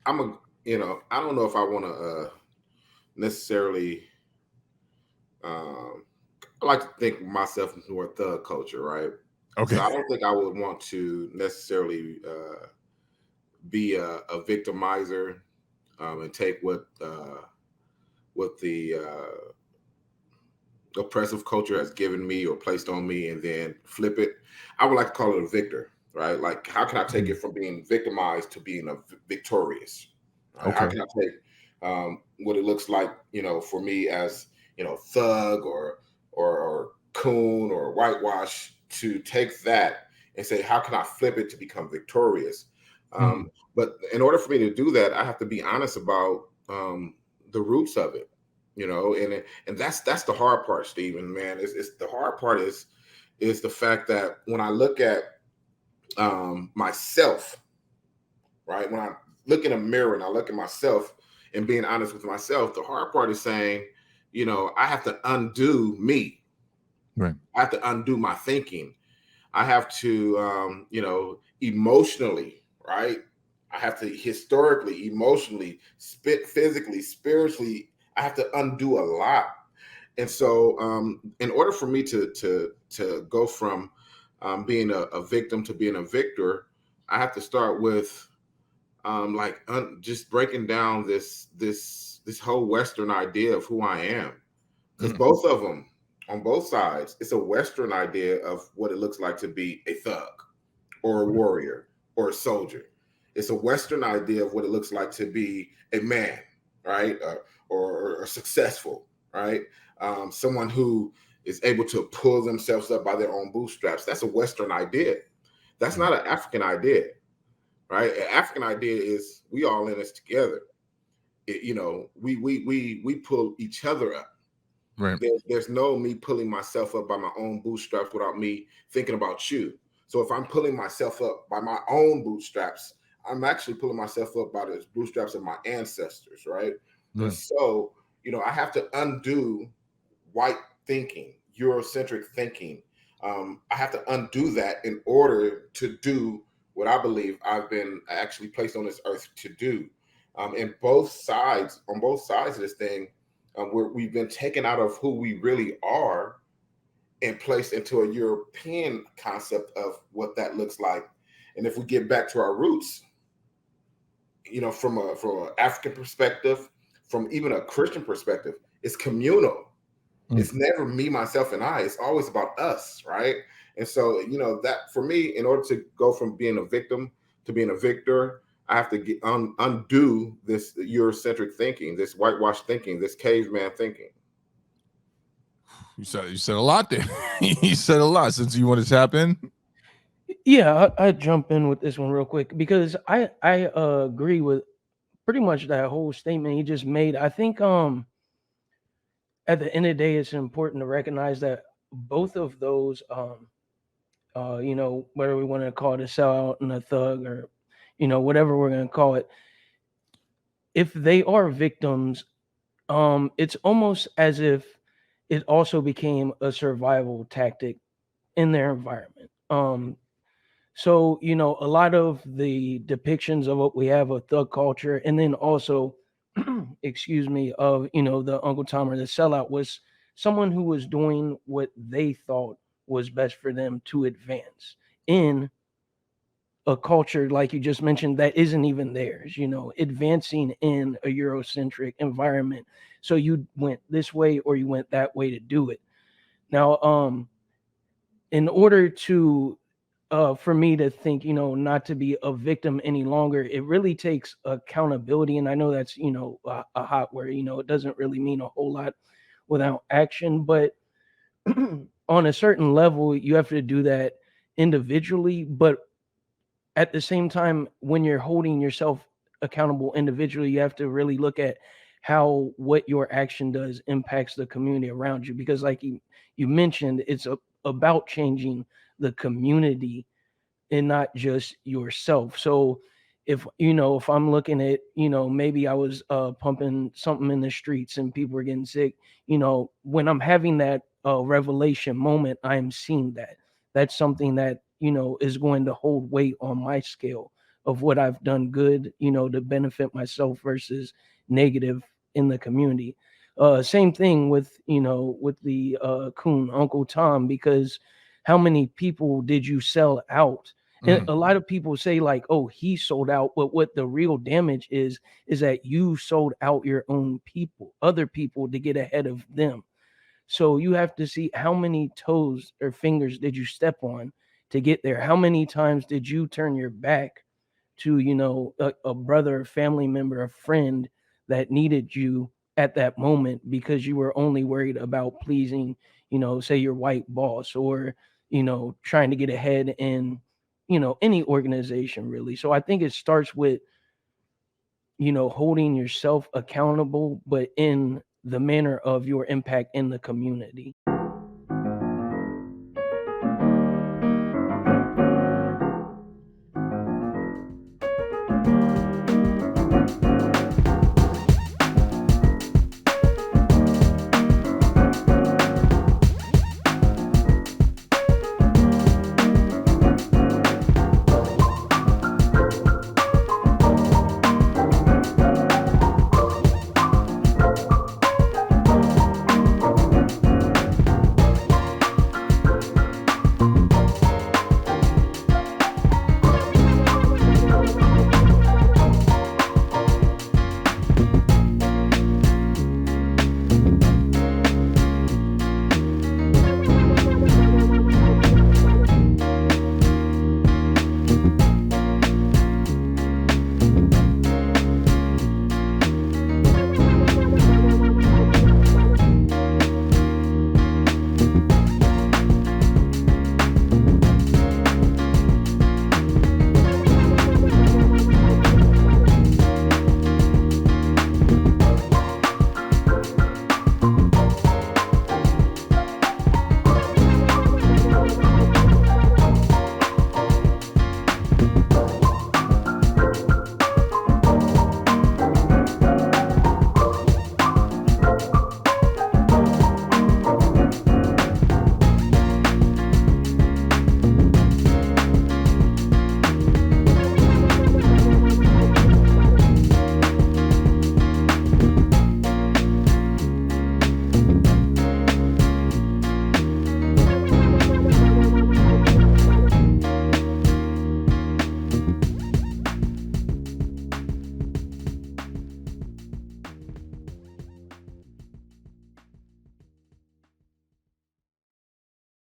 I'm a, I don't know if I want to necessarily. Um, I like to think myself into a thug culture, right? So Okay. I don't think I would want to necessarily be a victimizer and take what the oppressive culture has given me or placed on me and then flip it. I would like to call it a victor, right? Like, how can I take Mhm. it from being victimized to being victorious? Right? How Okay. can I take what it looks like, for me as thug or coon or whitewash to take that and say, how can I flip it to become victorious? Mhm. But in order for me to do that, I have to be honest about the roots of it, and that's the hard part, Stephen. Man, it's the hard part is the fact that when I look at myself, right? When I look in a mirror and I look at myself and being honest with myself, the hard part is saying, I have to undo me. Right. I have to undo my thinking. I have to, emotionally, right? I have to historically, emotionally, physically, spiritually. I have to undo a lot. And so, in order for me to go from being a victim to being a victor, I have to start with just breaking down this whole Western idea of who I am, because Mhm. both of them on both sides, it's a Western idea of what it looks like to be a thug or a Right. warrior or a soldier. It's a Western idea of what it looks like to be a man, right? Or successful, right? Someone who is able to pull themselves up by their own bootstraps. That's a Western idea. That's Right. not an African idea, right? An African idea is we all in this together. We pull each other up. Right. There's no me pulling myself up by my own bootstraps without me thinking about you. So if I'm pulling myself up by my own bootstraps, I'm actually pulling myself up by the bootstraps of my ancestors, right? And Right. so, I have to undo white thinking, Eurocentric thinking. I have to undo that in order to do what I believe I've been actually placed on this earth to do. And on both sides of this thing, we've been taken out of who we really are and placed into a European concept of what that looks like. And if we get back to our roots, from an African perspective, from even a Christian perspective, it's communal. Mm. It's never me, myself, and I. It's always about us, right? And so, that for me, in order to go from being a victim to being a victor, I have to undo this Eurocentric thinking, this whitewash thinking, this caveman thinking. You said a lot there. You said a lot. Since you want to tap in. Yeah, I jump in with this one real quick because I agree with pretty much that whole statement he just made. I think at the end of the day, it's important to recognize that both of those whether we want to call it a sellout and a thug or whatever we're going to call it, if they are victims, it's almost as if it also became a survival tactic in their environment. So, a lot of the depictions of what we have of thug culture, and then also, excuse me, of, the Uncle Tom or the sellout was someone who was doing what they thought was best for them to advance in a culture, like you just mentioned, that isn't even theirs, advancing in a Eurocentric environment. So you went this way or you went that way to do it. Now, in order to for me to think, not to be a victim any longer, it really takes accountability. And I know that's, a hot word, it doesn't really mean a whole lot without action, but on a certain level, you have to do that individually. But at the same time, when you're holding yourself accountable individually, you have to really look at how what your action does impacts the community around you. Because, like you mentioned, it's about changing the community and not just yourself. So if I'm looking at, maybe I was pumping something in the streets and people were getting sick, when I'm having that revelation moment, I am seeing that. That's something that, is going to hold weight on my scale of what I've done good, to benefit myself versus negative in the community. Same thing with, with the coon, Uncle Tom, because how many people did you sell out? And a lot of people say like, oh, he sold out, but what the real damage is that you sold out your own people, other people, to get ahead of them. So you have to see how many toes or fingers did you step on to get there? How many times did you turn your back to, a brother, a family member, a friend that needed you at that moment because you were only worried about pleasing, say your white boss, or, trying to get ahead in, any organization really. So I think it starts with, holding yourself accountable, but in the manner of your impact in the community.